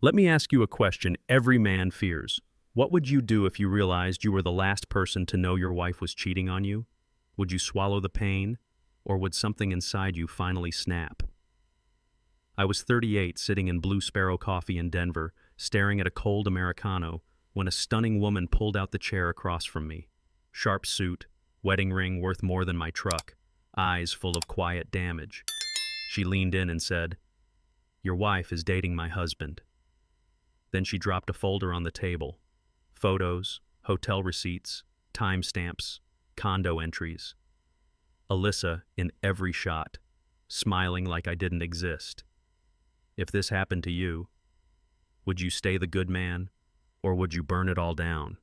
Let me ask you a question every man fears. What would you do if you realized you were the last person to know your wife was cheating on you? Would you swallow the pain, or would something inside you finally snap? I was 38, sitting in Blue Sparrow Coffee in Denver, staring at a cold Americano, when a stunning woman pulled out the chair across from me. Sharp suit, wedding ring worth more than my truck, eyes full of quiet damage. She leaned in and said, "Your wife is dating my husband." Then she dropped a folder on the table. Photos, hotel receipts, timestamps, condo entries. Alyssa in every shot, smiling like I didn't exist. If this happened to you, would you stay the good man, or would you burn it all down?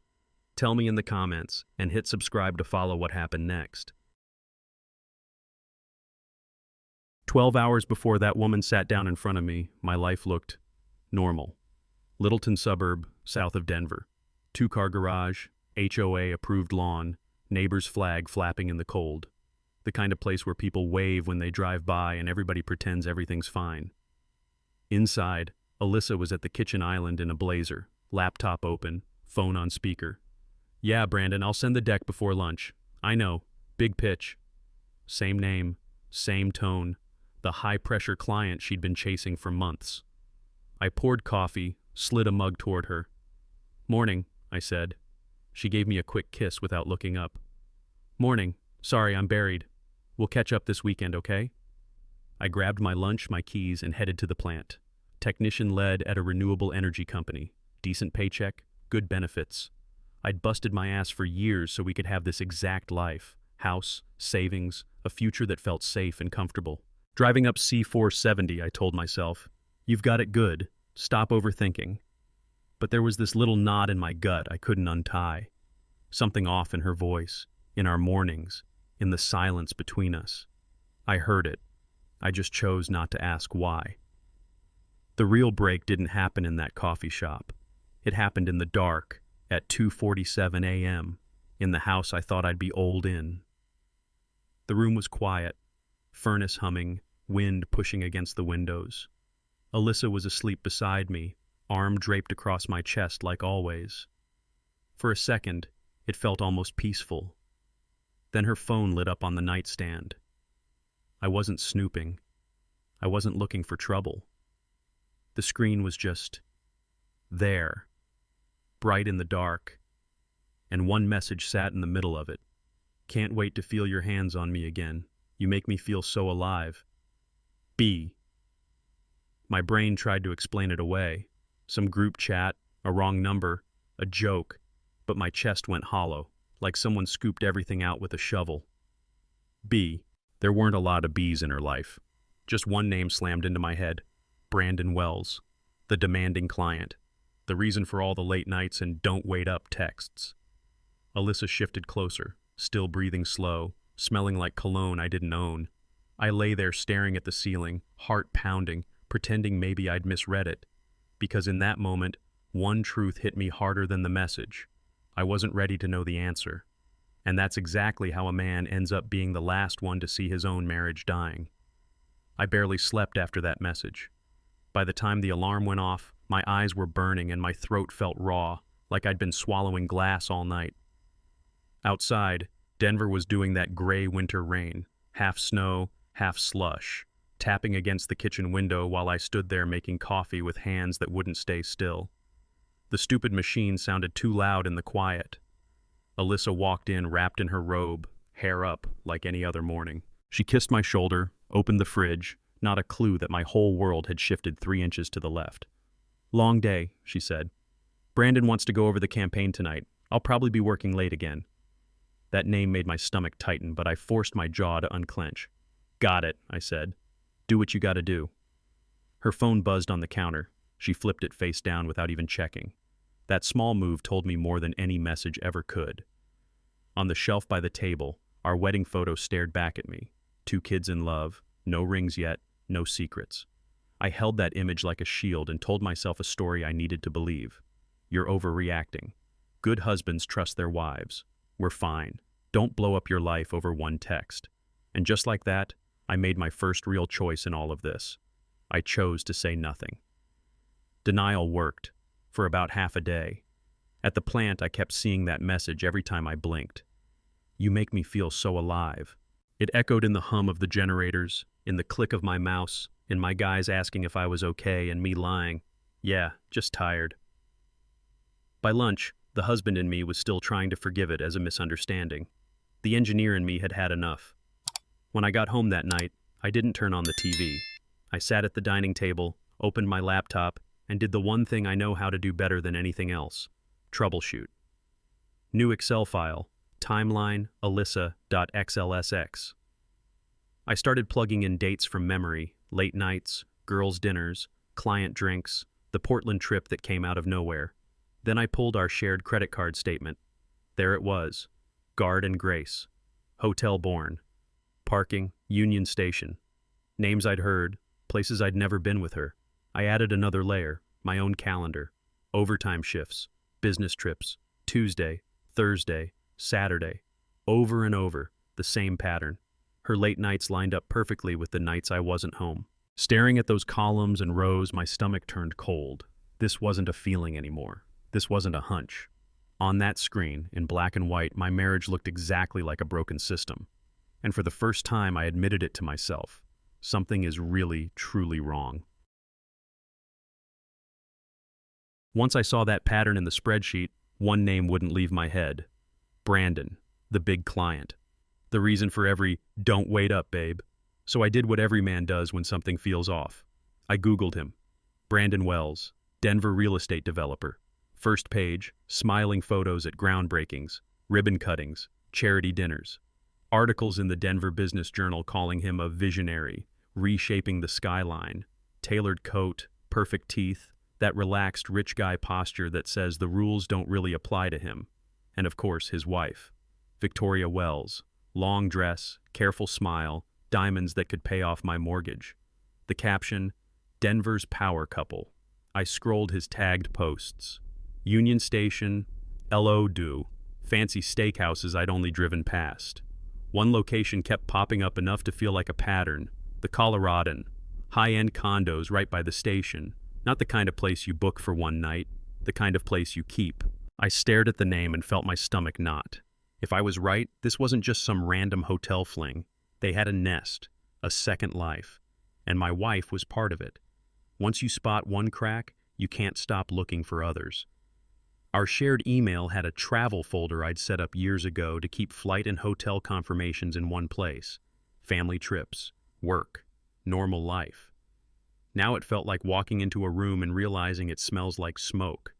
Tell me in the comments, and hit subscribe to follow what happened next. 12 hours before that woman sat down in front of me, my life looked normal. Littleton suburb, south of Denver. 2-car garage, HOA-approved lawn, neighbor's flag flapping in the cold. The kind of place where people wave when they drive by and everybody pretends everything's fine. Inside, Alyssa was at the kitchen island in a blazer, laptop open, phone on speaker. "Yeah, Brandon, I'll send the deck before lunch. I know, big pitch." Same name, same tone, the high-pressure client she'd been chasing for months. I poured coffee, slid a mug toward her. "Morning," I said. She gave me a quick kiss without looking up. "Morning. Sorry, I'm buried. We'll catch up this weekend, okay?" I grabbed my lunch, my keys, and headed to the plant. Technician-led at a renewable energy company. Decent paycheck, good benefits. I'd busted my ass for years so we could have this exact life. House, savings, a future that felt safe and comfortable. Driving up C470, I told myself, "You've got it good. Stop overthinking." But there was this little knot in my gut I couldn't untie. Something off in her voice, in our mornings, in the silence between us. I heard it. I just chose not to ask why. The real break didn't happen in that coffee shop. It happened in the dark, at 2:47 a.m., in the house I thought I'd be old in. The room was quiet, furnace humming, wind pushing against the windows. Alyssa was asleep beside me, arm draped across my chest like always. For a second, it felt almost peaceful. Then her phone lit up on the nightstand. I wasn't snooping. I wasn't looking for trouble. The screen was just there, bright in the dark, and one message sat in the middle of it. "Can't wait to feel your hands on me again. You make me feel so alive. B." My brain tried to explain it away. Some group chat, a wrong number, a joke, but my chest went hollow, like someone scooped everything out with a shovel. B. There weren't a lot of B's in her life. Just one name slammed into my head. Brandon Wells, the demanding client. The reason for all the late nights and "don't wait up" texts. Alyssa shifted closer, still breathing slow, smelling like cologne I didn't own. I lay there staring at the ceiling, heart pounding, pretending maybe I'd misread it. Because in that moment, one truth hit me harder than the message. I wasn't ready to know the answer. And that's exactly how a man ends up being the last one to see his own marriage dying. I barely slept after that message. By the time the alarm went off, my eyes were burning and my throat felt raw, like I'd been swallowing glass all night. Outside, Denver was doing that gray winter rain, half snow, half slush, tapping against the kitchen window while I stood there making coffee with hands that wouldn't stay still. The stupid machine sounded too loud in the quiet. Alyssa walked in wrapped in her robe, hair up like any other morning. She kissed my shoulder, opened the fridge, not a clue that my whole world had shifted 3 inches to the left. "Long day," she said. "Brandon wants to go over the campaign tonight. I'll probably be working late again." That name made my stomach tighten, but I forced my jaw to unclench. "Got it," I said. "Do what you gotta do." Her phone buzzed on the counter. She flipped it face down without even checking. That small move told me more than any message ever could. On the shelf by the table, our wedding photo stared back at me. 2 kids in love, no rings yet, no secrets. I held that image like a shield and told myself a story I needed to believe. "You're overreacting. Good husbands trust their wives. We're fine. Don't blow up your life over one text." And just like that, I made my first real choice in all of this. I chose to say nothing. Denial worked, for about half a day. At the plant, I kept seeing that message every time I blinked. You make me feel so alive. It echoed in the hum of the generators, in the click of my mouse, in my guys asking if I was okay and me lying, yeah, just tired. By lunch, the husband in me was still trying to forgive it as a misunderstanding. The engineer in me had had enough. When I got home that night, I didn't turn on the TV. I sat at the dining table, opened my laptop, and did the one thing I know how to do better than anything else: troubleshoot. New Excel file, timeline alyssa.xlsx. I started plugging in dates from memory, late nights, girls' dinners, client drinks, the Portland trip that came out of nowhere. Then I pulled our shared credit card statement. There it was: Guard and Grace, Hotel Bourne, parking, Union Station. Names I'd heard, places I'd never been with her. I added another layer, my own calendar, overtime shifts, business trips, Tuesday, Thursday, Saturday, over and over, the same pattern. Her late nights lined up perfectly with the nights I wasn't home. Staring at those columns and rows, my stomach turned cold. This wasn't a feeling anymore. This wasn't a hunch. On that screen, in black and white, my marriage looked exactly like a broken system. And for the first time, I admitted it to myself. Something is really, truly wrong. Once I saw that pattern in the spreadsheet, one name wouldn't leave my head. Brandon, the big client. The reason for every "don't wait up, babe." So I did what every man does when something feels off. I Googled him. Brandon Wells, Denver real estate developer. First page, smiling photos at groundbreakings, ribbon cuttings, charity dinners. Articles in the Denver Business Journal calling him a visionary, reshaping the skyline. Tailored coat, perfect teeth, that relaxed rich guy posture that says the rules don't really apply to him. And of course, his wife, Victoria Wells. Long dress, careful smile, diamonds that could pay off my mortgage. The caption, Denver's power couple. I scrolled his tagged posts. Union Station, L.O. Do, fancy steakhouses I'd only driven past. One location kept popping up enough to feel like a pattern, the Coloradan. High-end condos right by the station, not the kind of place you book for one night, the kind of place you keep. I stared at the name and felt my stomach knot. If I was right, this wasn't just some random hotel fling. They had a nest, a second life, and my wife was part of it. Once you spot one crack, you can't stop looking for others. Our shared email had a travel folder I'd set up years ago to keep flight and hotel confirmations in one place. Family trips, work, normal life. Now it felt like walking into a room and realizing it smells like smoke.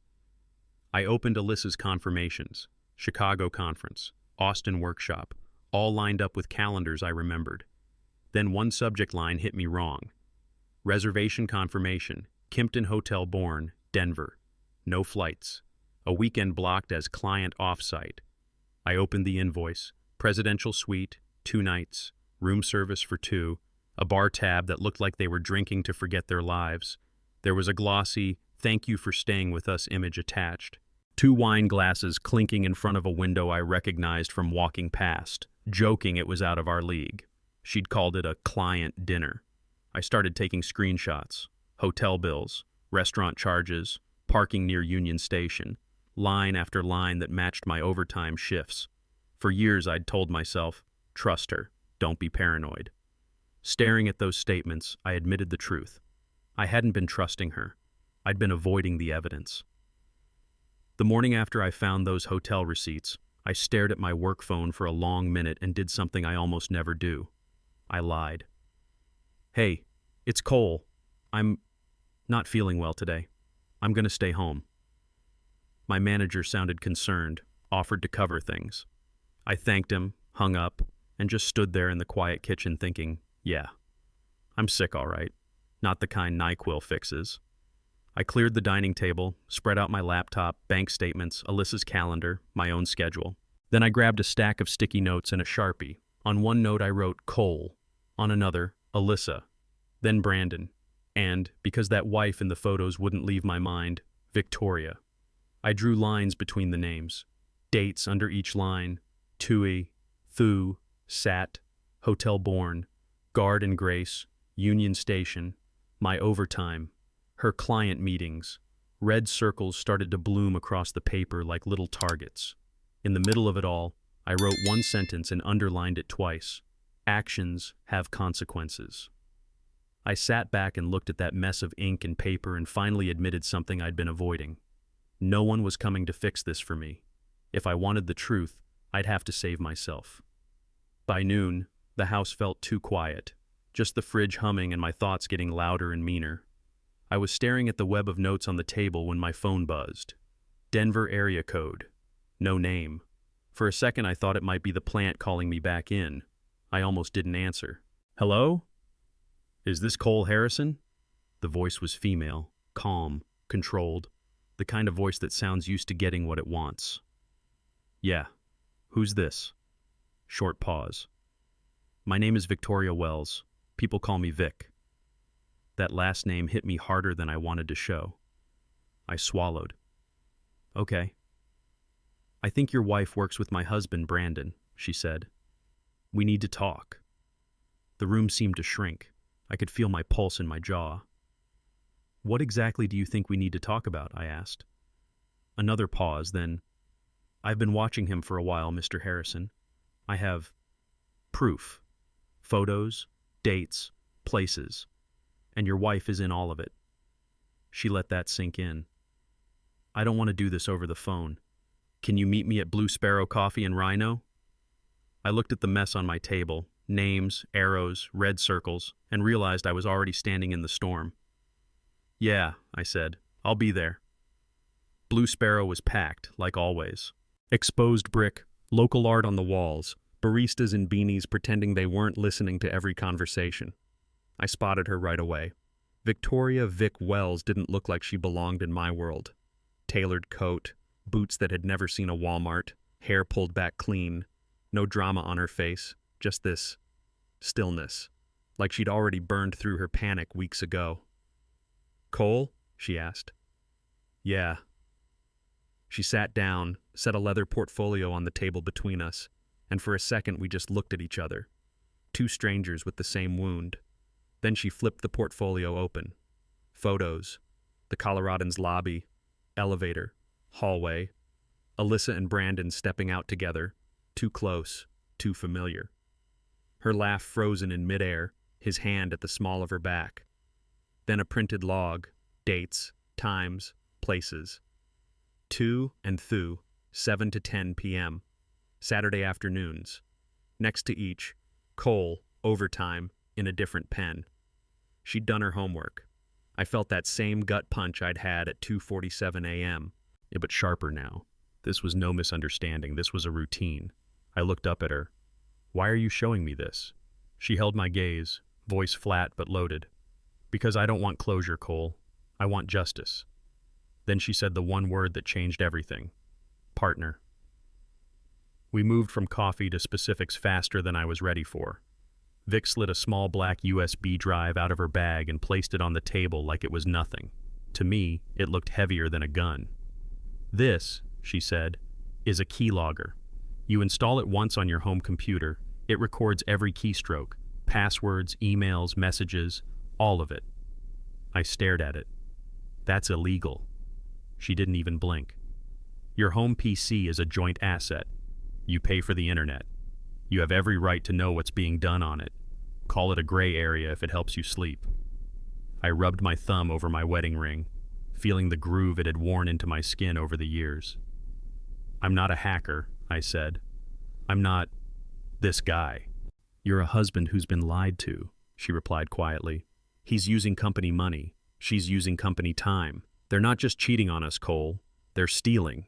I opened Alyssa's confirmations. Chicago conference, Austin workshop, all lined up with calendars I remembered. Then one subject line hit me wrong. Reservation confirmation, Kimpton Hotel Bourne, Denver. No flights. A weekend blocked as client offsite. I opened the invoice. Presidential suite, 2 nights, room service for 2, a bar tab that looked like they were drinking to forget their lives. There was a glossy, "Thank you for staying with us" image attached. 2 wine glasses clinking in front of a window I recognized from walking past, joking it was out of our league. She'd called it a client dinner. I started taking screenshots. Hotel bills, restaurant charges, parking near Union Station, line after line that matched my overtime shifts. For years I'd told myself, trust her, don't be paranoid. Staring at those statements, I admitted the truth. I hadn't been trusting her. I'd been avoiding the evidence. The morning after I found those hotel receipts, I stared at my work phone for a long minute and did something I almost never do. I lied. Hey, it's Cole. I'm not feeling well today. I'm going to stay home. My manager sounded concerned, offered to cover things. I thanked him, hung up, and just stood there in the quiet kitchen thinking, yeah, I'm sick all right. Not the kind NyQuil fixes. I cleared the dining table, spread out my laptop, bank statements, Alyssa's calendar, my own schedule. Then I grabbed a stack of sticky notes and a Sharpie. On one note I wrote Cole, on another, Alyssa, then Brandon, and, because that wife in the photos wouldn't leave my mind, Victoria. I drew lines between the names, dates under each line, TUI, THU, SAT, Hotel Bourne, Guard and Grace, Union Station, my overtime, Her client meetings. Red circles started to bloom across the paper like little targets. In the middle of it all, I wrote one sentence and underlined it twice. Actions have consequences. I sat back and looked at that mess of ink and paper and finally admitted something I'd been avoiding. No one was coming to fix this for me. If I wanted the truth, I'd have to save myself. By noon, the house felt too quiet, just the fridge humming and my thoughts getting louder and meaner. I was staring at the web of notes on the table when my phone buzzed. Denver area code. No name. For a second I thought it might be the plant calling me back in. I almost didn't answer. Hello? Is this Cole Harrison? The voice was female, calm, controlled, the kind of voice that sounds used to getting what it wants. Yeah. Who's this? Short pause. My name is Victoria Wells. People call me Vic. That last name hit me harder than I wanted to show. I swallowed. Okay. I think your wife works with my husband, Brandon, she said. We need to talk. The room seemed to shrink. I could feel my pulse in my jaw. What exactly do you think we need to talk about? I asked. Another pause, then, I've been watching him for a while, Mr. Harrison. I have proof. Photos, dates, places. And your wife is in all of it. She let that sink in. I don't want to do this over the phone. Can you meet me at Blue Sparrow Coffee in Rhino? I looked at the mess on my table, names, arrows, red circles, and realized I was already standing in the storm. Yeah, I said, I'll be there. Blue Sparrow was packed, like always. Exposed brick, local art on the walls, baristas in beanies pretending they weren't listening to every conversation. I spotted her right away. Victoria Vic Wells didn't look like she belonged in my world. Tailored coat, boots that had never seen a Walmart, hair pulled back clean, no drama on her face, just this stillness, like she'd already burned through her panic weeks ago. Cole? She asked. Yeah. She sat down, set a leather portfolio on the table between us, and for a second we just looked at each other. Two strangers with the same wound. Then she flipped the portfolio open. Photos. The Coloradans' lobby. Elevator. Hallway. Alyssa and Brandon stepping out together. Too close. Too familiar. Her laugh frozen in midair, his hand at the small of her back. Then a printed log. Dates. Times. Places. To and through. 7 to 10 p.m. Saturday afternoons. Next to each, Cole, overtime, in a different pen. She'd done her homework. I felt that same gut punch I'd had at 2:47 a.m. Yeah, but sharper now. This was no misunderstanding. This was a routine. I looked up at her. Why are you showing me this? She held my gaze, voice flat but loaded. Because I don't want closure, Cole. I want justice. Then she said the one word that changed everything. Partner. We moved from coffee to specifics faster than I was ready for. Vic slid a small black USB drive out of her bag and placed it on the table like it was nothing. To me, it looked heavier than a gun. This, she said, is a keylogger. You install it once on your home computer. It records every keystroke, passwords, emails, messages, all of it. I stared at it. That's illegal. She didn't even blink. Your home PC is a joint asset. You pay for the internet. You have every right to know what's being done on it. Call it a gray area if it helps you sleep. I rubbed my thumb over my wedding ring, feeling the groove it had worn into my skin over the years. I'm not a hacker, I said. I'm not this guy. You're a husband who's been lied to, she replied quietly. He's using company money. She's using company time. They're not just cheating on us, Cole. They're stealing.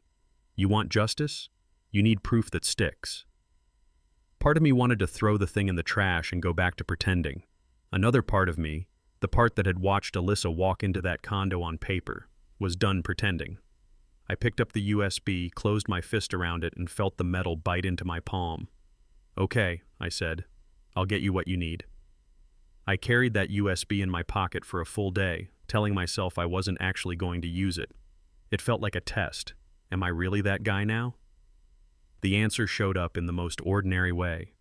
You want justice? You need proof that sticks. Part of me wanted to throw the thing in the trash and go back to pretending. Another part of me, the part that had watched Alyssa walk into that condo on paper, was done pretending. I picked up the USB, closed my fist around it, and felt the metal bite into my palm. Okay, I said. I'll get you what you need. I carried that USB in my pocket for a full day, telling myself I wasn't actually going to use it. It felt like a test. Am I really that guy now? The answer showed up in the most ordinary way.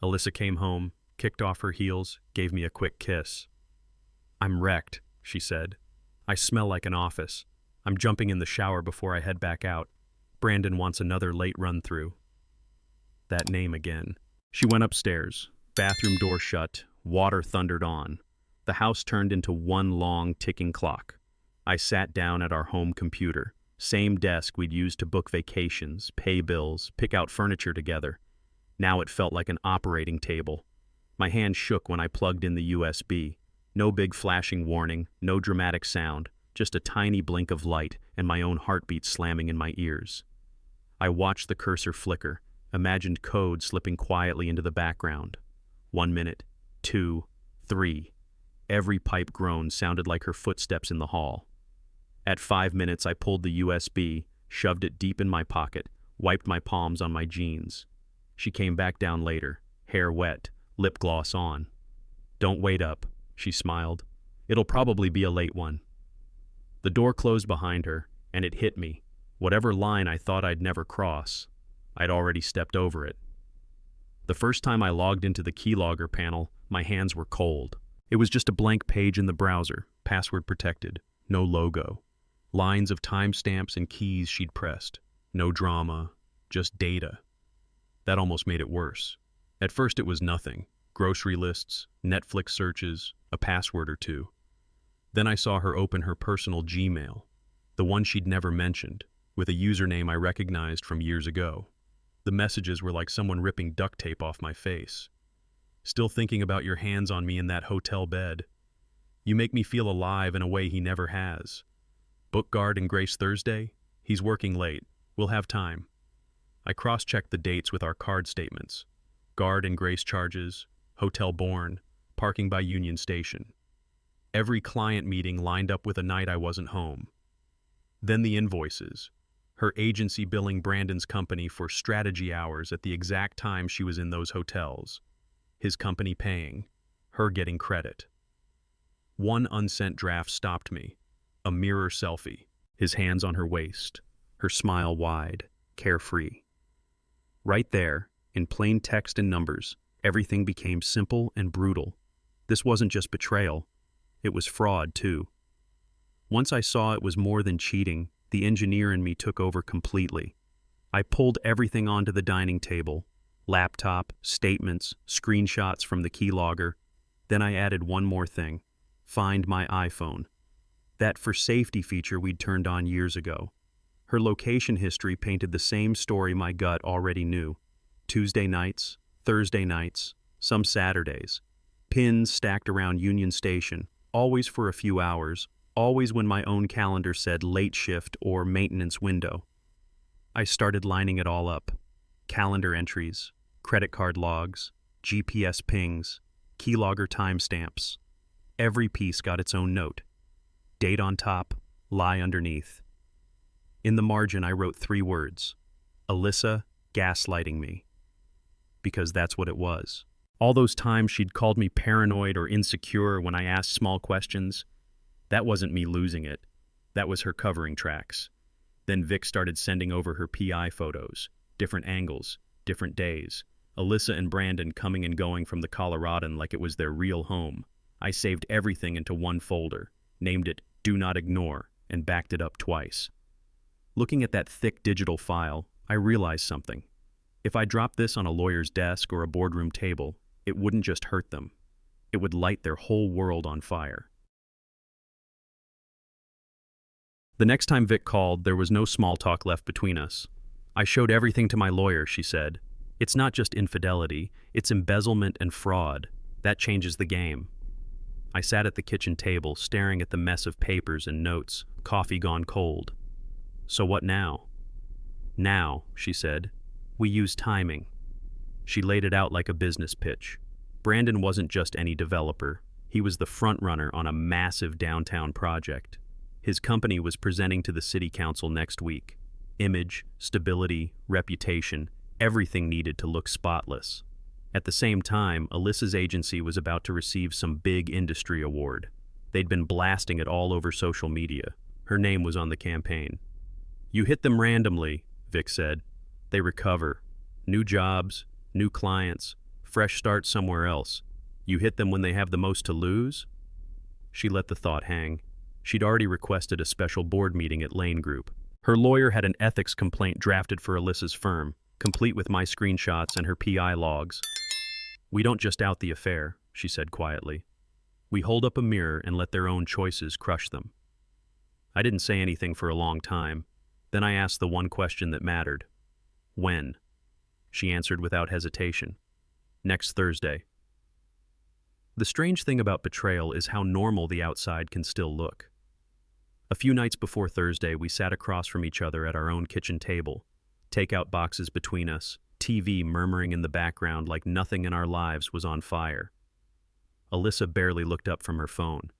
Alyssa came home, kicked off her heels, gave me a quick kiss. I'm wrecked, she said. I smell like an office. I'm jumping in the shower before I head back out. Brandon wants another late run-through. That name again. She went upstairs. Bathroom door shut. Water thundered on. The house turned into one long ticking clock. I sat down at our home computer. Same desk we'd used to book vacations, pay bills, pick out furniture together. Now it felt like an operating table. My hand shook when I plugged in the USB. No big flashing warning, no dramatic sound, just a tiny blink of light and my own heartbeat slamming in my ears. I watched the cursor flicker, imagined code slipping quietly into the background. 1 minute, 2, 3. Every pipe groan sounded like her footsteps in the hall. At 5 minutes, I pulled the USB, shoved it deep in my pocket, wiped my palms on my jeans. She came back down later, hair wet, lip gloss on. "Don't wait up," she smiled. "It'll probably be a late one." The door closed behind her, and it hit me. Whatever line I thought I'd never cross, I'd already stepped over it. The first time I logged into the keylogger panel, my hands were cold. It was just a blank page in the browser, password protected, no logo. Lines of timestamps and keys she'd pressed. No drama, just data. That almost made it worse. At first it was nothing. Grocery lists, Netflix searches, a password or two. Then I saw her open her personal Gmail, the one she'd never mentioned, with a username I recognized from years ago. The messages were like someone ripping duct tape off my face. "Still thinking about your hands on me in that hotel bed. You make me feel alive in a way he never has. Book guard and Grace Thursday? He's working late. We'll have time." I cross-checked the dates with our card statements. Guard and Grace charges, Hotel Bourne, parking by Union Station. Every client meeting lined up with a night I wasn't home. Then the invoices. Her agency billing Brandon's company for strategy hours at the exact time she was in those hotels. His company paying, her getting credit. One unsent draft stopped me. A mirror selfie, his hands on her waist, her smile wide, carefree. Right there, in plain text and numbers, everything became simple and brutal. This wasn't just betrayal, it was fraud too. Once I saw it was more than cheating, the engineer in me took over completely. I pulled everything onto the dining table, laptop, statements, screenshots from the keylogger. Then I added one more thing, find my iPhone. That for safety feature we'd turned on years ago. Her location history painted the same story my gut already knew. Tuesday nights, Thursday nights, some Saturdays. Pins stacked around Union Station, always for a few hours, always when my own calendar said late shift or maintenance window. I started lining it all up. Calendar entries, credit card logs, GPS pings, keylogger timestamps. Every piece got its own note. Date on top, lie underneath. In the margin I wrote 3 words. Alyssa gaslighting me. Because that's what it was. All those times she'd called me paranoid or insecure when I asked small questions, that wasn't me losing it. That was her covering tracks. Then Vic started sending over her PI photos, different angles, different days. Alyssa and Brandon coming and going from the Coloradan like it was their real home. I saved everything into one folder, named it Do Not Ignore, and backed it up twice. Looking at that thick digital file, I realized something. If I dropped this on a lawyer's desk or a boardroom table, it wouldn't just hurt them. It would light their whole world on fire. The next time Vic called, there was no small talk left between us. "I showed everything to my lawyer," she said. "It's not just infidelity, it's embezzlement and fraud. That changes the game." I sat at the kitchen table, staring at the mess of papers and notes, coffee gone cold. "So what now?" "Now," she said, "we use timing." She laid it out like a business pitch. Brandon wasn't just any developer. He was the frontrunner on a massive downtown project. His company was presenting to the city council next week. Image, stability, reputation, everything needed to look spotless. At the same time, Alyssa's agency was about to receive some big industry award. They'd been blasting it all over social media. Her name was on the campaign. "You hit them randomly," Vic said. "They recover. New jobs, new clients, fresh start somewhere else. You hit them when they have the most to lose?" She let the thought hang. She'd already requested a special board meeting at Lane Group. Her lawyer had an ethics complaint drafted for Alyssa's firm, complete with my screenshots and her PI logs. "We don't just out the affair," she said quietly. "We hold up a mirror and let their own choices crush them." I didn't say anything for a long time. Then I asked the one question that mattered. "When?" She answered without hesitation. "Next Thursday." The strange thing about betrayal is how normal the outside can still look. A few nights before Thursday, we sat across from each other at our own kitchen table, takeout boxes between us, TV murmuring in the background like nothing in our lives was on fire. Alyssa barely looked up from her phone.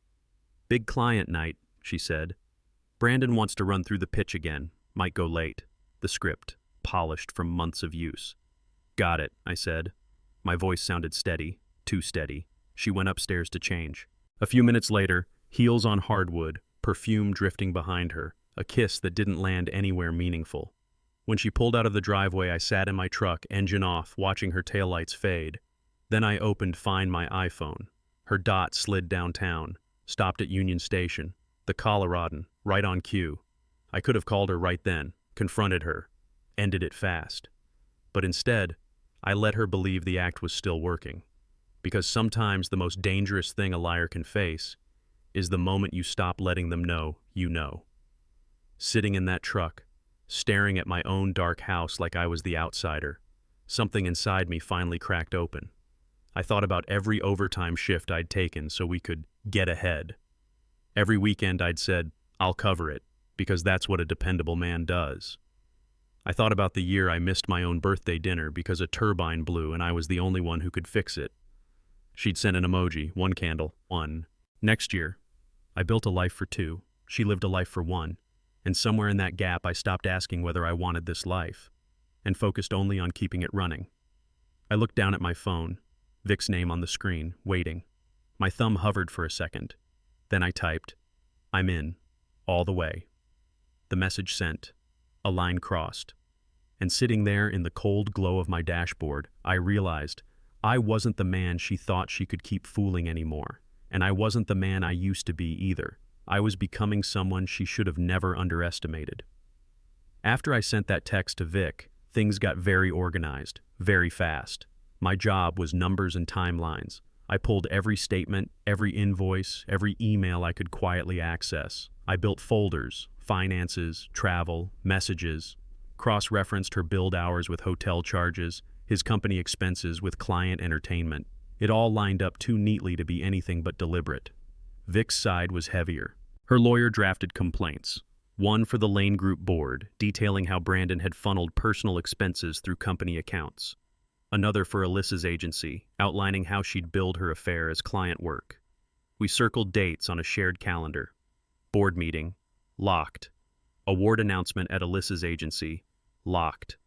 "Big client night," she said. "Brandon wants to run through the pitch again. Might go late." The script, polished from months of use. "Got it," I said. My voice sounded steady, too steady. She went upstairs to change. A few minutes later, heels on hardwood, perfume drifting behind her, a kiss that didn't land anywhere meaningful. When she pulled out of the driveway, I sat in my truck, engine off, watching her taillights fade. Then I opened Find My iPhone. Her dot slid downtown, stopped at Union Station, the Coloradan, right on cue. I could have called her right then, confronted her, ended it fast. But instead, I let her believe the act was still working. Because sometimes the most dangerous thing a liar can face is the moment you stop letting them know you know. Sitting in that truck, staring at my own dark house like I was the outsider, something inside me finally cracked open. I thought about every overtime shift I'd taken so we could get ahead. Every weekend I'd said, "I'll cover it," because that's what a dependable man does. I thought about the year I missed my own birthday dinner because a turbine blew and I was the only one who could fix it. She'd sent an emoji, one candle, one. Next year, I built a life for two. She lived a life for one. And somewhere in that gap, I stopped asking whether I wanted this life and focused only on keeping it running. I looked down at my phone, Vic's name on the screen, waiting. My thumb hovered for a second. Then I typed, "I'm in, all the way." The message sent, a line crossed. And sitting there in the cold glow of my dashboard, I realized I wasn't the man she thought she could keep fooling anymore. And I wasn't the man I used to be either. I was becoming someone she should have never underestimated. After I sent that text to Vic, things got very organized, very fast. My job was numbers and timelines. I pulled every statement, every invoice, every email I could quietly access. I built folders, finances, travel, messages, cross-referenced her billed hours with hotel charges, his company expenses with client entertainment. It all lined up too neatly to be anything but deliberate. Vic's side was heavier. Her lawyer drafted complaints. One for the Lane Group board, detailing how Brandon had funneled personal expenses through company accounts. Another for Alyssa's agency, outlining how she'd billed her affair as client work. We circled dates on a shared calendar. Board meeting, locked. Award announcement at Alyssa's agency, locked.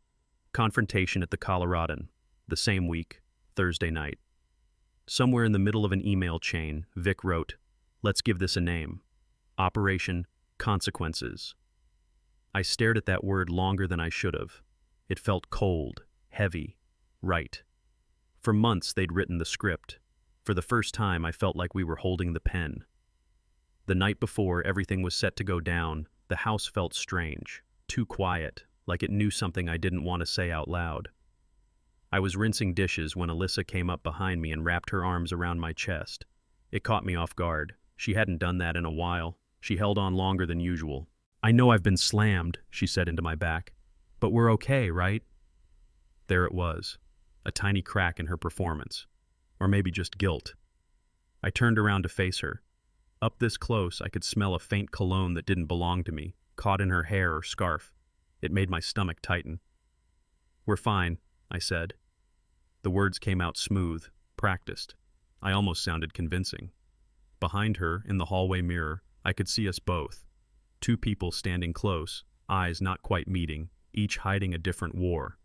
Confrontation at the Coloradan, the same week, Thursday night. Somewhere in the middle of an email chain, Vic wrote, "Let's give this a name. Operation Consequences." I stared at that word longer than I should have. It felt cold, heavy, right. For months they'd written the script. For the first time I felt like we were holding the pen. The night before everything was set to go down, the house felt strange, too quiet, like it knew something I didn't want to say out loud. I was rinsing dishes when Alyssa came up behind me and wrapped her arms around my chest. It caught me off guard. She hadn't done that in a while. She held on longer than usual. "I know I've been slammed," she said into my back. "But we're okay, right?" There it was, a tiny crack in her performance. Or maybe just guilt. I turned around to face her. Up this close, I could smell a faint cologne that didn't belong to me, caught in her hair or scarf. It made my stomach tighten. "We're fine," I said. The words came out smooth, practiced. I almost sounded convincing. Behind her, in the hallway mirror, I could see us both. Two people standing close, eyes not quite meeting, each hiding a different war.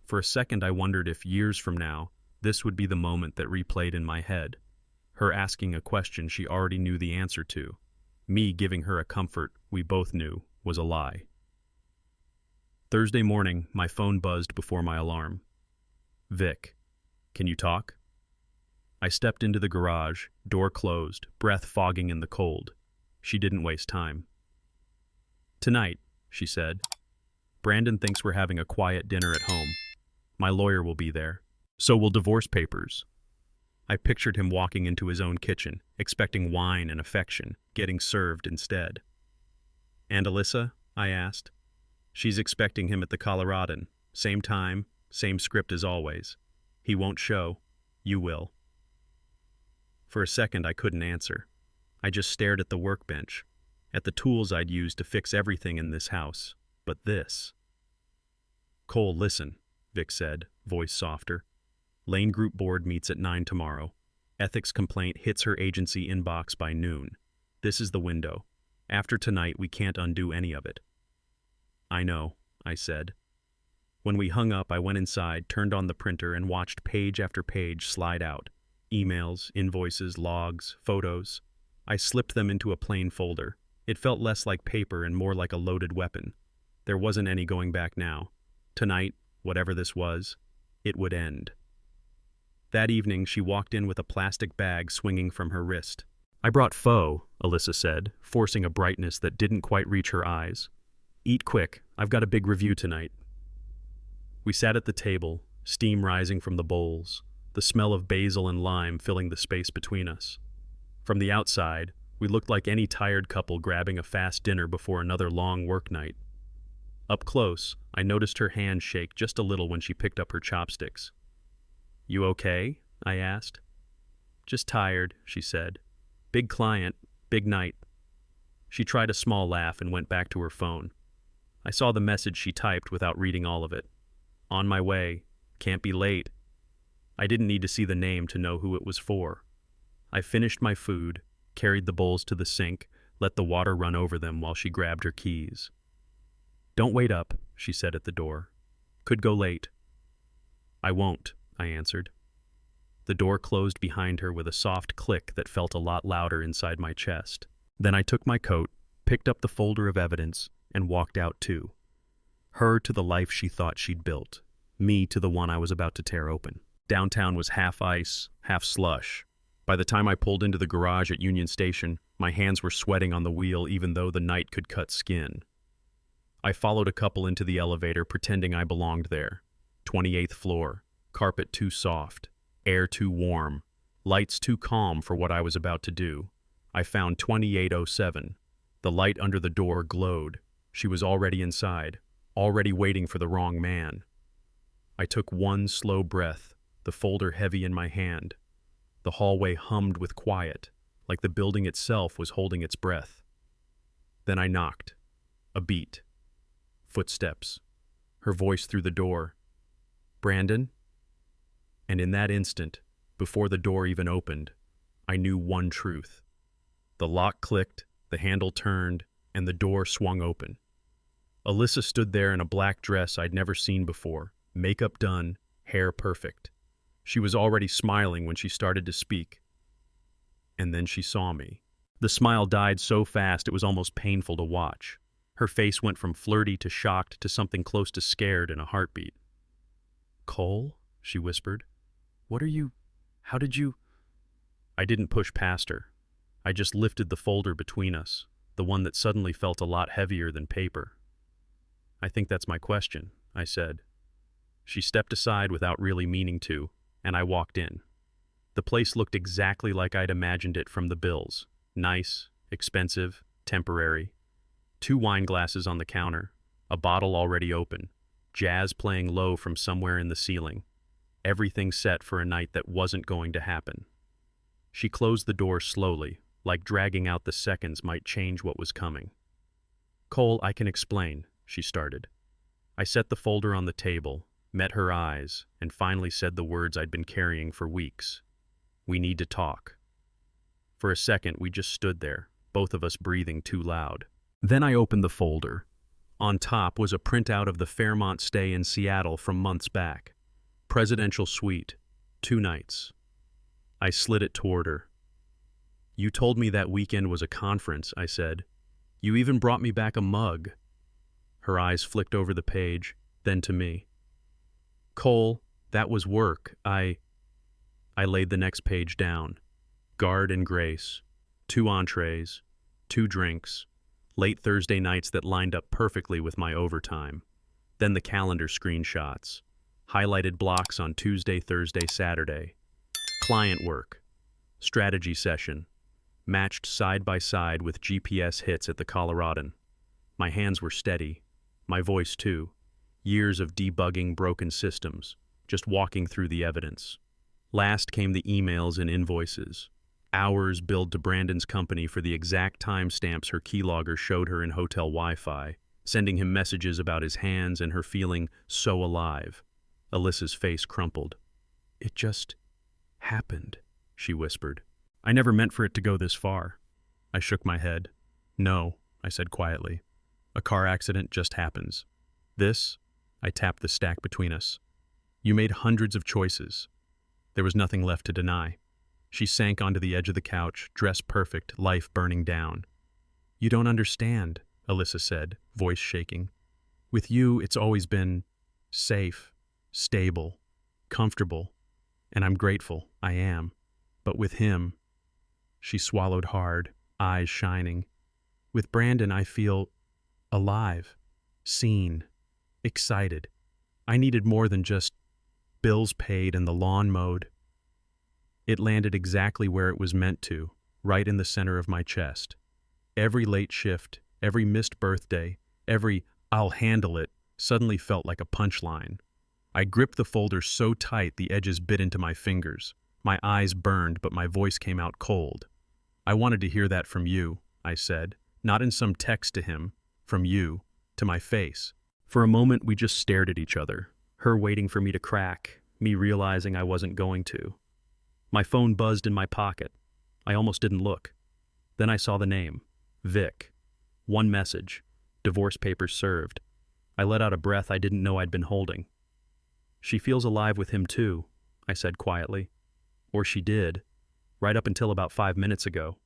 For a second I wondered if years from now, this would be the moment that replayed in my head. Her asking a question she already knew the answer to. Me giving her a comfort we both knew was a lie. Thursday morning, my phone buzzed before my alarm. "Vic, can you talk?" I stepped into the garage, door closed, breath fogging in the cold. She didn't waste time. "Tonight," she said. "Brandon thinks we're having a quiet dinner at home. My lawyer will be there. So will divorce papers." I pictured him walking into his own kitchen, expecting wine and affection, getting served instead. "And Alyssa?" I asked. "She's expecting him at the Coloradan. Same time, same script as always. He won't show. You will." For a second, I couldn't answer. I just stared at the workbench, at the tools I'd used to fix everything in this house. But this. "Cole, listen," Vic said, voice softer. "Lane Group Board meets at 9 tomorrow. Ethics complaint hits her agency inbox by noon. This is the window. After tonight, we can't undo any of it." "I know," I said. When we hung up, I went inside, turned on the printer, and watched page after page slide out. Emails, invoices, logs, photos. I slipped them into a plain folder. It felt less like paper and more like a loaded weapon. There wasn't any going back now. Tonight, whatever this was, it would end. That evening, she walked in with a plastic bag swinging from her wrist. "I brought pho," Alyssa said, forcing a brightness that didn't quite reach her eyes. "Eat quick, I've got a big review tonight." We sat at the table, steam rising from the bowls, the smell of basil and lime filling the space between us. From the outside, we looked like any tired couple grabbing a fast dinner before another long work night. Up close, I noticed her hand shake just a little when she picked up her chopsticks. "You okay?" I asked. "Just tired," she said. "Big client, big night." She tried a small laugh and went back to her phone. I saw the message she typed without reading all of it. "On my way. Can't be late." I didn't need to see the name to know who it was for. I finished my food, carried the bowls to the sink, let the water run over them while she grabbed her keys. "Don't wait up," she said at the door. "Could go late." "I won't," I answered. The door closed behind her with a soft click that felt a lot louder inside my chest. Then I took my coat, picked up the folder of evidence, and walked out too. Her to the life she thought she'd built, me to the one I was about to tear open. Downtown was half ice, half slush. By the time I pulled into the garage at Union Station, my hands were sweating on the wheel even though the night could cut skin. I followed a couple into the elevator pretending I belonged there. 28th floor, carpet too soft, air too warm, lights too calm for what I was about to do. I found 2807. The light under the door glowed. She was already inside, already waiting for the wrong man. I took one slow breath, the folder heavy in my hand. The hallway hummed with quiet, like the building itself was holding its breath. Then I knocked. A beat. Footsteps. Her voice through the door. "Brandon?" And in that instant, before the door even opened, I knew one truth. The lock clicked, the handle turned, and the door swung open. Alyssa stood there in a black dress I'd never seen before, makeup done, hair perfect. She was already smiling when she started to speak. And then she saw me. The smile died so fast it was almost painful to watch. Her face went from flirty to shocked to something close to scared in a heartbeat. "Cole?" she whispered. How did you?" I didn't push past her. I just lifted the folder between us, the one that suddenly felt a lot heavier than paper. "I think that's my question," I said. She stepped aside without really meaning to, and I walked in. The place looked exactly like I'd imagined it from the bills. Nice, expensive, temporary. 2 wine glasses on the counter, a bottle already open, jazz playing low from somewhere in the ceiling. Everything set for a night that wasn't going to happen. She closed the door slowly, like dragging out the seconds might change what was coming. "Cole, I can explain," she started. I set the folder on the table, met her eyes, and finally said the words I'd been carrying for weeks. "We need to talk." For a second, we just stood there, both of us breathing too loud. Then I opened the folder. On top was a printout of the Fairmont stay in Seattle from months back. Presidential suite, 2 nights. I slid it toward her. "You told me that weekend was a conference," I said. "You even brought me back a mug." Her eyes flicked over the page, then to me. "Cole, that was work. I laid the next page down. Guard and grace, 2 entrees, 2 drinks, late Thursday nights that lined up perfectly with my overtime, then the calendar screenshots, highlighted blocks on Tuesday, Thursday, Saturday, client work, strategy session, matched side by side with GPS hits at the Coloradan. My hands were steady, my voice too, years of debugging broken systems, just walking through the evidence. Last came the emails and invoices, hours billed to Brandon's company for the exact timestamps her keylogger showed her in hotel Wi-Fi, sending him messages about his hands and her feeling so alive. Alyssa's face crumpled. "It just happened," she whispered. "I never meant for it to go this far." I shook my head. "No," I said quietly. "A car accident just happens. This," I tapped the stack between us. "You made hundreds of choices." There was nothing left to deny. She sank onto the edge of the couch, dress perfect, life burning down. "You don't understand," Alyssa said, voice shaking. "With you, it's always been safe, stable, comfortable, and I'm grateful, I am. But with him," she swallowed hard, eyes shining. "With Brandon, I feel alive, seen, excited. I needed more than just bills paid and the lawn mowed." It landed exactly where it was meant to, right in the center of my chest. Every late shift, every missed birthday, every "I'll handle it" suddenly felt like a punchline. I gripped the folder so tight the edges bit into my fingers. My eyes burned, but my voice came out cold. "I wanted to hear that from you," I said, not in some text to him, from you, to my face. For a moment, we just stared at each other, her waiting for me to crack, me realizing I wasn't going to. My phone buzzed in my pocket. I almost didn't look. Then I saw the name, Vic. One message, divorce papers served. I let out a breath I didn't know I'd been holding. "She feels alive with him too," I said quietly. "Or she did, right up until about 5 minutes ago."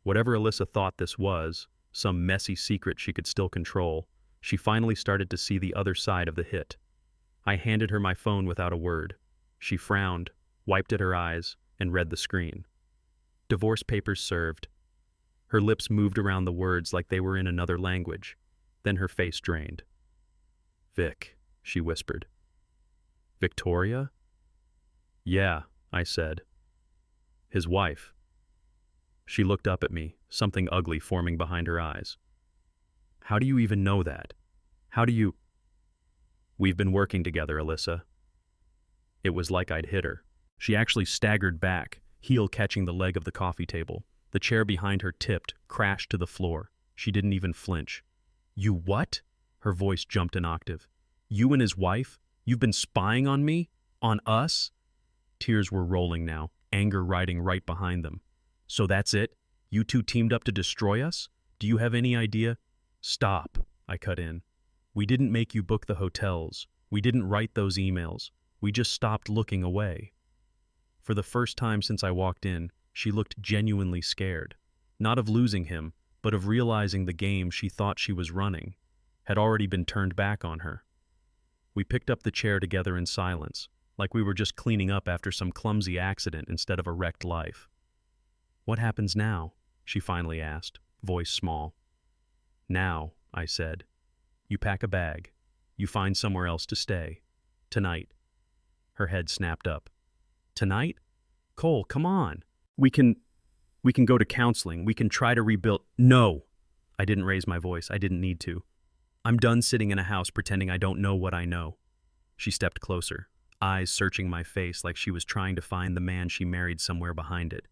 Whatever Alyssa thought this was, some messy secret she could still control, she finally started to see the other side of the hit. I handed her my phone without a word. She frowned, wiped at her eyes, and read the screen. "Divorce papers served." Her lips moved around the words like they were in another language. Then her face drained. "Vic," she whispered. "Victoria?" "Yeah," I said. "His wife." She looked up at me, something ugly forming behind her eyes. "How do you even know that? How do you—" "We've been working together, Alyssa." It was like I'd hit her. She actually staggered back, heel catching the leg of the coffee table. The chair behind her tipped, crashed to the floor. She didn't even flinch. "You what?" Her voice jumped an octave. "You and his wife? You've been spying on me? On us?" Tears were rolling now, anger riding right behind them. "So that's it? You two teamed up to destroy us? Do you have any idea—" "Stop," I cut in. "We didn't make you book the hotels. We didn't write those emails. We just stopped looking away." For the first time since I walked in, she looked genuinely scared. Not of losing him, but of realizing the game she thought she was running had already been turned back on her. We picked up the chair together in silence, like we were just cleaning up after some clumsy accident instead of a wrecked life. "What happens now?" she finally asked, voice small. "Now," I said, "you pack a bag. You find somewhere else to stay. Tonight." Her head snapped up. "Tonight? Cole, come on. We can go to counseling. We can try to rebuild—" "No!" I didn't raise my voice. I didn't need to. "I'm done sitting in a house pretending I don't know what I know." She stepped closer, eyes searching my face like she was trying to find the man she married somewhere behind it.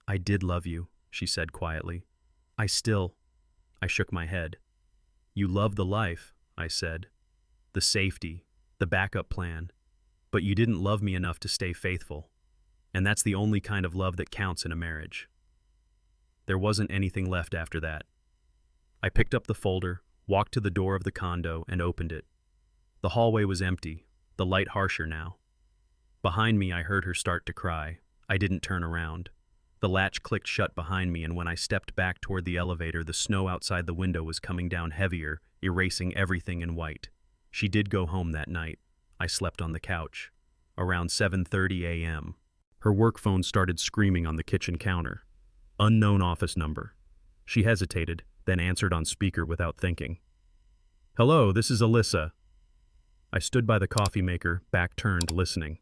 "I did love you," she said quietly. I shook my head. "You love the life," I said. "The safety, the backup plan. But you didn't love me enough to stay faithful. And that's the only kind of love that counts in a marriage." There wasn't anything left after that. I picked up the folder, walked to the door of the condo, and opened it. The hallway was empty, the light harsher now. Behind me, I heard her start to cry. I didn't turn around. The latch clicked shut behind me, and when I stepped back toward the elevator, the snow outside the window was coming down heavier, erasing everything in white. She did go home that night. I slept on the couch. Around 7:30 a.m. Her work phone started screaming on the kitchen counter. Unknown office number. She hesitated, then answered on speaker without thinking. "Hello, this is Alyssa." I stood by the coffee maker, back turned, listening.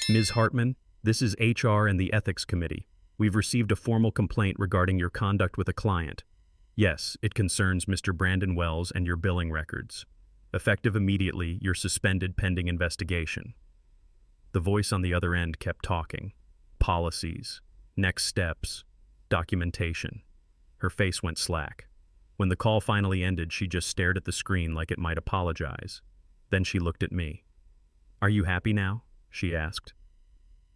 "Ms. Hartman, this is HR and the Ethics Committee. We've received a formal complaint regarding your conduct with a client. Yes, it concerns Mr. Brandon Wells and your billing records. Effective immediately, you're suspended pending investigation." The voice on the other end kept talking. Policies, next steps, documentation. Her face went slack. When the call finally ended, she just stared at the screen like it might apologize. Then she looked at me. "Are you happy now?" she asked.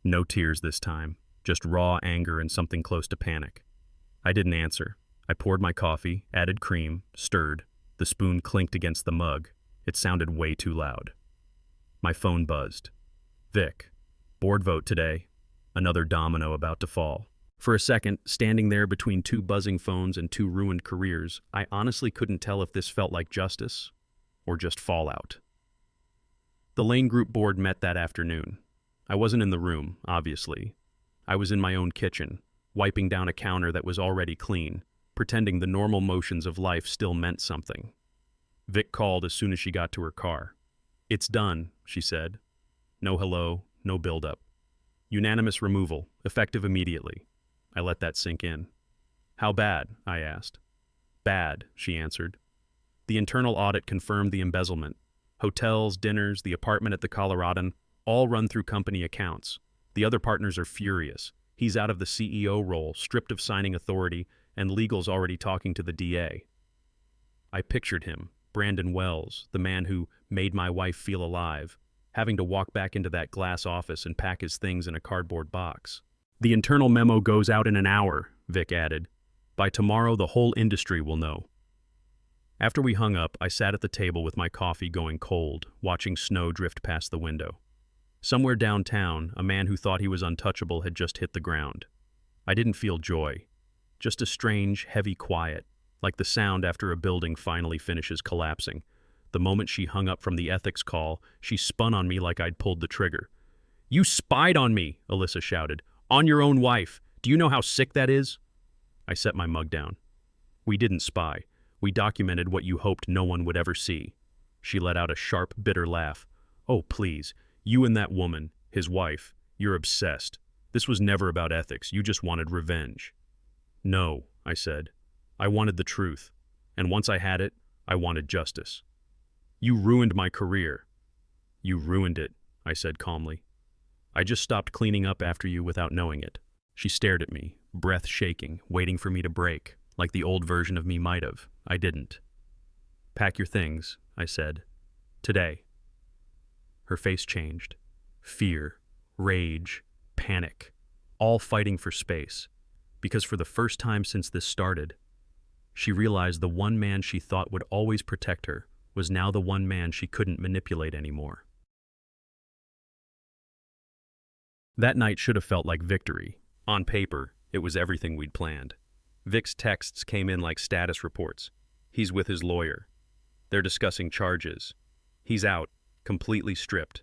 No tears this time, just raw anger and something close to panic. I didn't answer. I poured my coffee, added cream, stirred. The spoon clinked against the mug. It sounded way too loud. My phone buzzed. "Vic, board vote today." Another domino about to fall. For a second, standing there between two buzzing phones and two ruined careers, I honestly couldn't tell if this felt like justice or just fallout. The Lane Group board met that afternoon. I wasn't in the room, obviously. I was in my own kitchen, wiping down a counter that was already clean, pretending the normal motions of life still meant something. Vic called as soon as she got to her car. "It's done," she said. No hello, no build-up. "Unanimous removal, effective immediately." I let that sink in. "How bad?" I asked. "Bad," she answered. The internal audit confirmed the embezzlement. Hotels, dinners, the apartment at the Coloradan, all run through company accounts. The other partners are furious. He's out of the CEO role, stripped of signing authority, and legal's already talking to the DA. I pictured him, Brandon Wells, the man who made my wife feel alive, having to walk back into that glass office and pack his things in a cardboard box. "The internal memo goes out in an hour," Vic added. "By tomorrow, the whole industry will know." After we hung up, I sat at the table with my coffee going cold, watching snow drift past the window. Somewhere downtown, a man who thought he was untouchable had just hit the ground. I didn't feel joy, just a strange, heavy quiet, like the sound after a building finally finishes collapsing. The moment she hung up from the ethics call, she spun on me like I'd pulled the trigger. "You spied on me," Alyssa shouted. "On your own wife. Do you know how sick that is?" I set my mug down. "We didn't spy. We documented what you hoped no one would ever see." She let out a sharp, bitter laugh. "Oh, please. You and that woman, his wife, you're obsessed. This was never about ethics. You just wanted revenge." "No," I said. "I wanted the truth. And once I had it, I wanted justice." "You ruined my career." "You ruined it," I said calmly. "I just stopped cleaning up after you without knowing it." She stared at me, breath shaking, waiting for me to break, like the old version of me might have. I didn't. "Pack your things," I said. "Today." Her face changed. Fear, rage, panic, all fighting for space. Because for the first time since this started, she realized the one man she thought would always protect her was now the one man she couldn't manipulate anymore. That night should have felt like victory. On paper, it was everything we'd planned. Vic's texts came in like status reports. He's with his lawyer. They're discussing charges. He's out, completely stripped.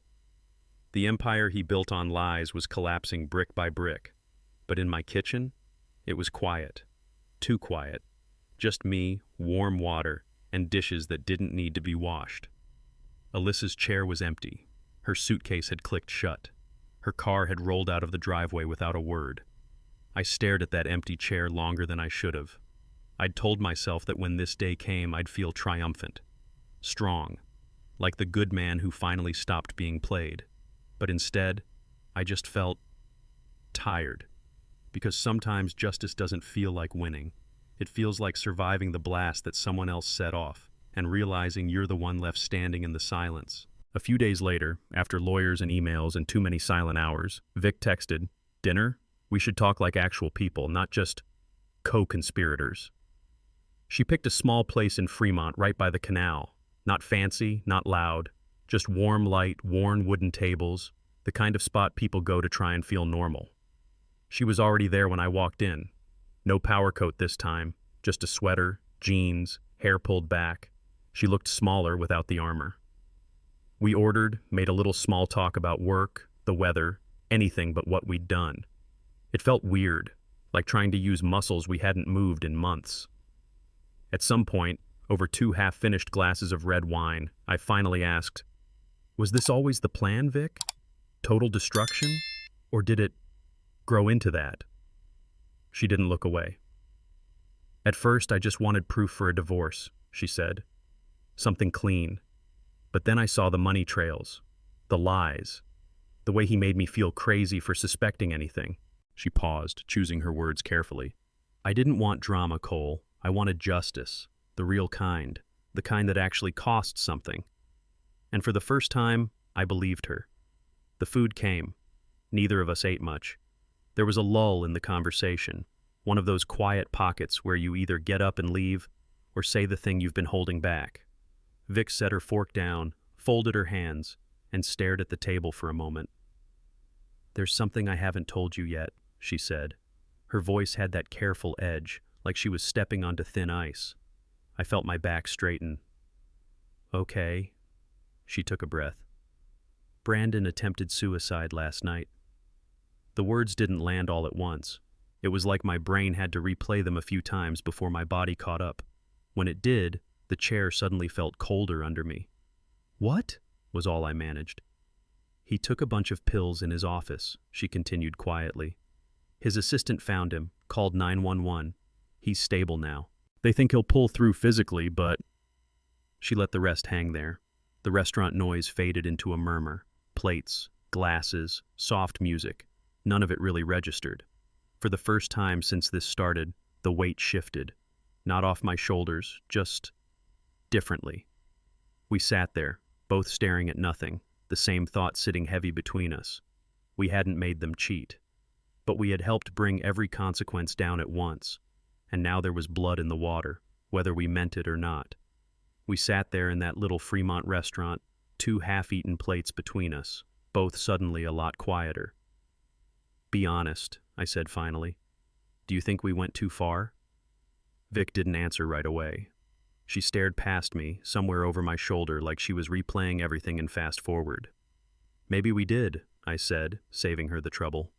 The empire he built on lies was collapsing brick by brick. But in my kitchen, it was quiet. Too quiet. Just me, warm water, and dishes that didn't need to be washed. Alyssa's chair was empty. Her suitcase had clicked shut. Her car had rolled out of the driveway without a word. I stared at that empty chair longer than I should have. I'd told myself that when this day came, I'd feel triumphant, strong, like the good man who finally stopped being played. But instead, I just felt tired. Because sometimes justice doesn't feel like winning. It feels like surviving the blast that someone else set off, and realizing you're the one left standing in the silence. A few days later, after lawyers and emails and too many silent hours, Vic texted, "Dinner? We should talk like actual people, not just co-conspirators." She picked a small place in Fremont right by the canal. Not fancy, not loud, just warm light, worn wooden tables, the kind of spot people go to try and feel normal. She was already there when I walked in. No power coat this time, just a sweater, jeans, hair pulled back. She looked smaller without the armor. We ordered, made a little small talk about work, the weather, anything but what we'd done. It felt weird, like trying to use muscles we hadn't moved in months. At some point, over 2 half-finished glasses of red wine, I finally asked, "Was this always the plan, Vic? Total destruction? Or did it grow into that?" She didn't look away. "At first, I just wanted proof for a divorce," she said. "Something clean. But then I saw the money trails, the lies, the way he made me feel crazy for suspecting anything." She paused, choosing her words carefully. "I didn't want drama, Cole. I wanted justice, the real kind, the kind that actually costs something." And for the first time, I believed her. The food came. Neither of us ate much. There was a lull in the conversation, one of those quiet pockets where you either get up and leave or say the thing you've been holding back. Vic set her fork down, folded her hands, and stared at the table for a moment. "There's something I haven't told you yet," she said. Her voice had that careful edge, like she was stepping onto thin ice. I felt my back straighten. "Okay." She took a breath. "Brandon attempted suicide last night." The words didn't land all at once. It was like my brain had to replay them a few times before my body caught up. When it did, the chair suddenly felt colder under me. "What?" was all I managed. "He took a bunch of pills in his office," she continued quietly. "His assistant found him, called 911. He's stable now. They think he'll pull through physically, but..." She let the rest hang there. The restaurant noise faded into a murmur. Plates, glasses, soft music. None of it really registered. For the first time since this started, the weight shifted. Not off my shoulders, just differently. We sat there, both staring at nothing, the same thought sitting heavy between us. We hadn't made them cheat. But we had helped bring every consequence down at once. And now there was blood in the water, whether we meant it or not. We sat there in that little Fremont restaurant, 2 half-eaten plates between us, both suddenly a lot quieter. "Be honest," I said finally. "Do you think we went too far?" Vic didn't answer right away. She stared past me, somewhere over my shoulder, like she was replaying everything in fast forward. "Maybe we did," I said, saving her the trouble.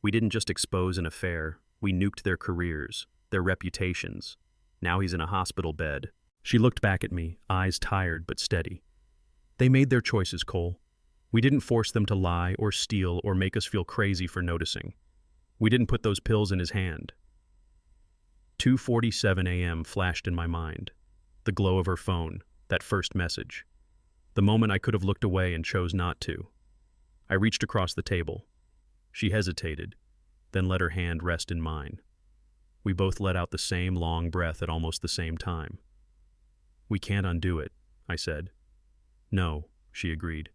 "We didn't just expose an affair, we nuked their careers, their reputations. Now he's in a hospital bed." She looked back at me, eyes tired but steady. "They made their choices, Cole. We didn't force them to lie or steal or make us feel crazy for noticing. We didn't put those pills in his hand." 2:47 a.m. flashed in my mind. The glow of her phone, that first message. The moment I could have looked away and chose not to. I reached across the table. She hesitated, then let her hand rest in mine. We both let out the same long breath at almost the same time. "We can't undo it," I said. "No," she agreed.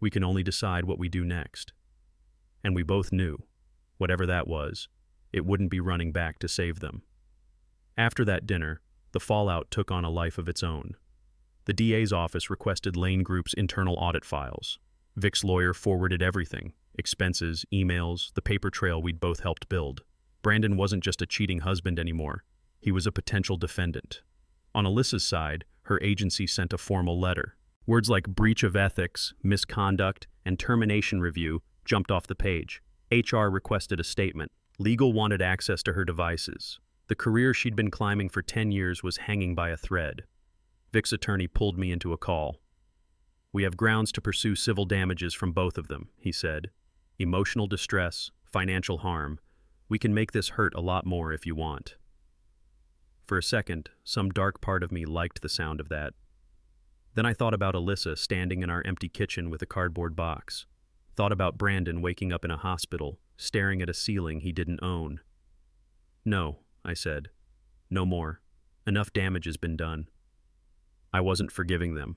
"We can only decide what we do next." And we both knew, whatever that was, it wouldn't be running back to save them. After that dinner, the fallout took on a life of its own. The DA's office requested Lane Group's internal audit files. Vic's lawyer forwarded everything: expenses, emails, the paper trail we'd both helped build. Brandon wasn't just a cheating husband anymore. He was a potential defendant. On Alyssa's side, her agency sent a formal letter. Words like breach of ethics, misconduct, and termination review jumped off the page. HR requested a statement. Legal wanted access to her devices. The career she'd been climbing for 10 years was hanging by a thread. Vic's attorney pulled me into a call. "We have grounds to pursue civil damages from both of them," he said. "Emotional distress, financial harm. We can make this hurt a lot more if you want." For a second, some dark part of me liked the sound of that. Then I thought about Alyssa standing in our empty kitchen with a cardboard box. Thought about Brandon waking up in a hospital, staring at a ceiling he didn't own. "No," I said. "No more. Enough damage has been done." I wasn't forgiving them.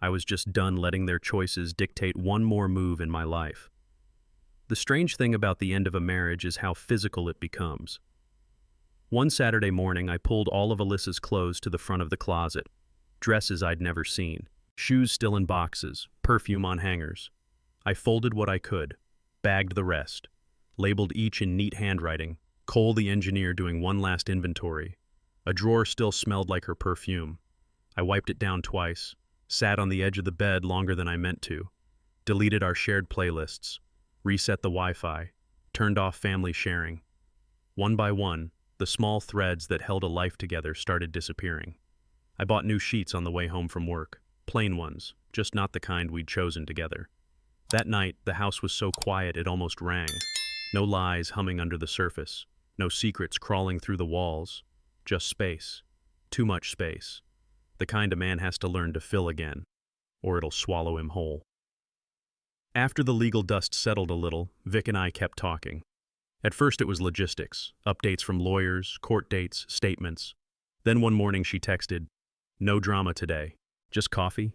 I was just done letting their choices dictate one more move in my life. The strange thing about the end of a marriage is how physical it becomes. One Saturday morning, I pulled all of Alyssa's clothes to the front of the closet. Dresses I'd never seen, shoes still in boxes, perfume on hangers. I folded what I could, bagged the rest, labeled each in neat handwriting, Cole the engineer doing one last inventory. A drawer still smelled like her perfume. I wiped it down twice, sat on the edge of the bed longer than I meant to, deleted our shared playlists, reset the Wi-Fi, turned off family sharing. One by one, the small threads that held a life together started disappearing. I bought new sheets on the way home from work, plain ones, just not the kind we'd chosen together. That night, the house was so quiet it almost rang. No lies humming under the surface, no secrets crawling through the walls, just space. Too much space. The kind a man has to learn to fill again, or it'll swallow him whole. After the legal dust settled a little, Vic and I kept talking. At first it was logistics, updates from lawyers, court dates, statements. Then one morning she texted, "No drama today. Just coffee?"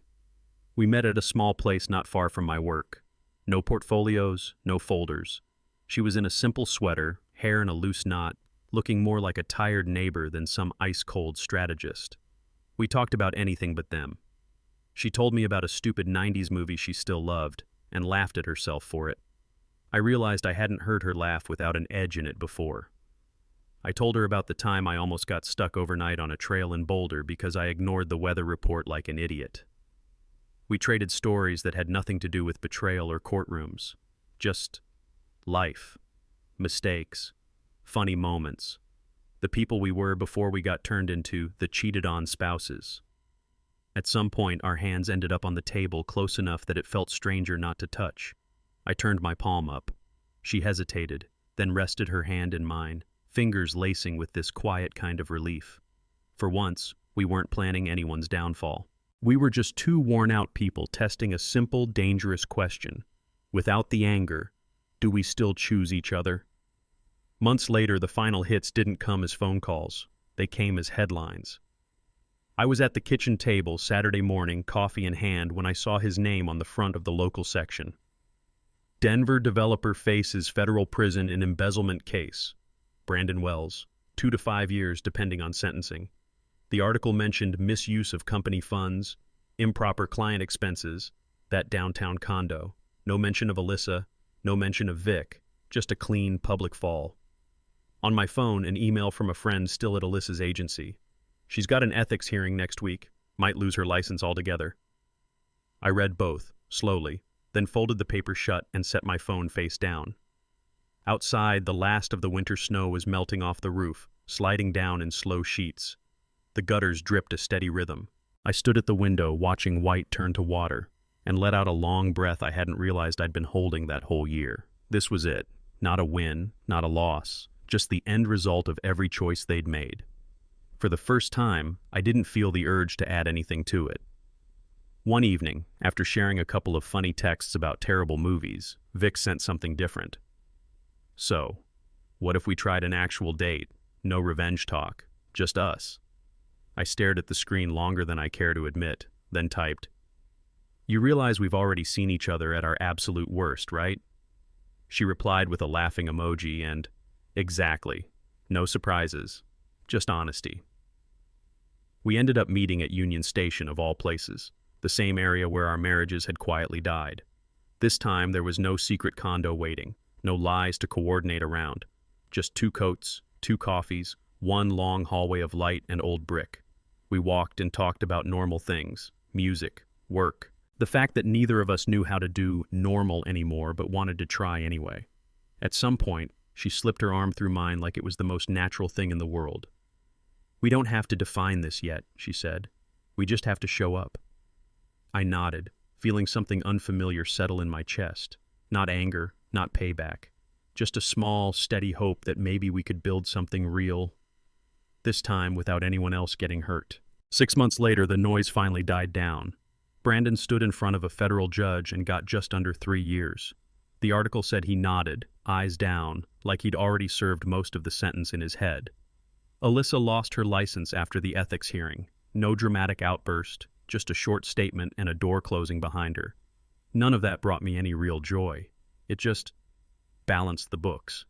We met at a small place not far from my work. No portfolios, no folders. She was in a simple sweater, hair in a loose knot, looking more like a tired neighbor than some ice-cold strategist. We talked about anything but them. She told me about a stupid 90s movie she still loved, and laughed at herself for it. I realized I hadn't heard her laugh without an edge in it before. I told her about the time I almost got stuck overnight on a trail in Boulder because I ignored the weather report like an idiot. We traded stories that had nothing to do with betrayal or courtrooms. Just life, mistakes, funny moments, the people we were before we got turned into the cheated-on spouses. At some point, our hands ended up on the table close enough that it felt stranger not to touch. I turned my palm up. She hesitated, then rested her hand in mine, fingers lacing with this quiet kind of relief. For once, we weren't planning anyone's downfall. We were just two worn-out people testing a simple, dangerous question. Without the anger, do we still choose each other? Months later, the final hits didn't come as phone calls. They came as headlines. I was at the kitchen table Saturday morning, coffee in hand, when I saw his name on the front of the local section. Denver developer faces federal prison in embezzlement case. Brandon Wells, 2 to 5 years depending on sentencing. The article mentioned misuse of company funds, improper client expenses, that downtown condo. No mention of Alyssa, no mention of Vic, just a clean public fall. On my phone, an email from a friend still at Alyssa's agency. She's got an ethics hearing next week, might lose her license altogether. I read both, slowly, then folded the paper shut and set my phone face down. Outside, the last of the winter snow was melting off the roof, sliding down in slow sheets. The gutters dripped a steady rhythm. I stood at the window watching white turn to water, and let out a long breath I hadn't realized I'd been holding that whole year. This was it. Not a win, not a loss, just the end result of every choice they'd made. For the first time, I didn't feel the urge to add anything to it. One evening, after sharing a couple of funny texts about terrible movies, Vic sent something different. "So, what if we tried an actual date? No revenge talk, just us." I stared at the screen longer than I care to admit, then typed, "You realize we've already seen each other at our absolute worst, right?" She replied with a laughing emoji and, "Exactly. No surprises. Just honesty." We ended up meeting at Union Station, of all places, the same area where our marriages had quietly died. This time there was no secret condo waiting, no lies to coordinate around, just 2 coats, 2 coffees, one long hallway of light and old brick. We walked and talked about normal things, music, work, the fact that neither of us knew how to do normal anymore but wanted to try anyway. At some point, she slipped her arm through mine like it was the most natural thing in the world. "We don't have to define this yet," she said. "We just have to show up." I nodded, feeling something unfamiliar settle in my chest. Not anger, not payback. Just a small, steady hope that maybe we could build something real. This time without anyone else getting hurt. 6 months later, the noise finally died down. Brandon stood in front of a federal judge and got just under 3 years. The article said he nodded, eyes down, like he'd already served most of the sentence in his head. Alyssa lost her license after the ethics hearing. No dramatic outburst, just a short statement and a door closing behind her. None of that brought me any real joy. It just balanced the books.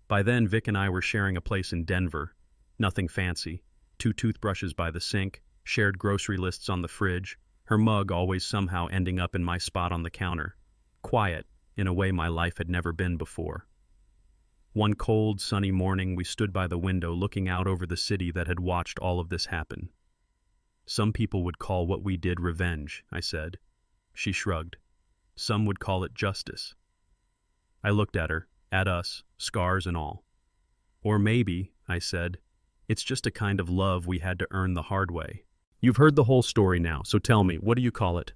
By then, Vic and I were sharing a place in Denver. Nothing fancy. 2 toothbrushes by the sink, shared grocery lists on the fridge, her mug always somehow ending up in my spot on the counter. Quiet, in a way my life had never been before. One cold, sunny morning, we stood by the window looking out over the city that had watched all of this happen. "Some people would call what we did revenge," I said. She shrugged. "Some would call it justice." I looked at her, at us, scars and all. Or maybe, I said, it's just a kind of love we had to earn the hard way. You've heard the whole story now, so tell me, what do you call it?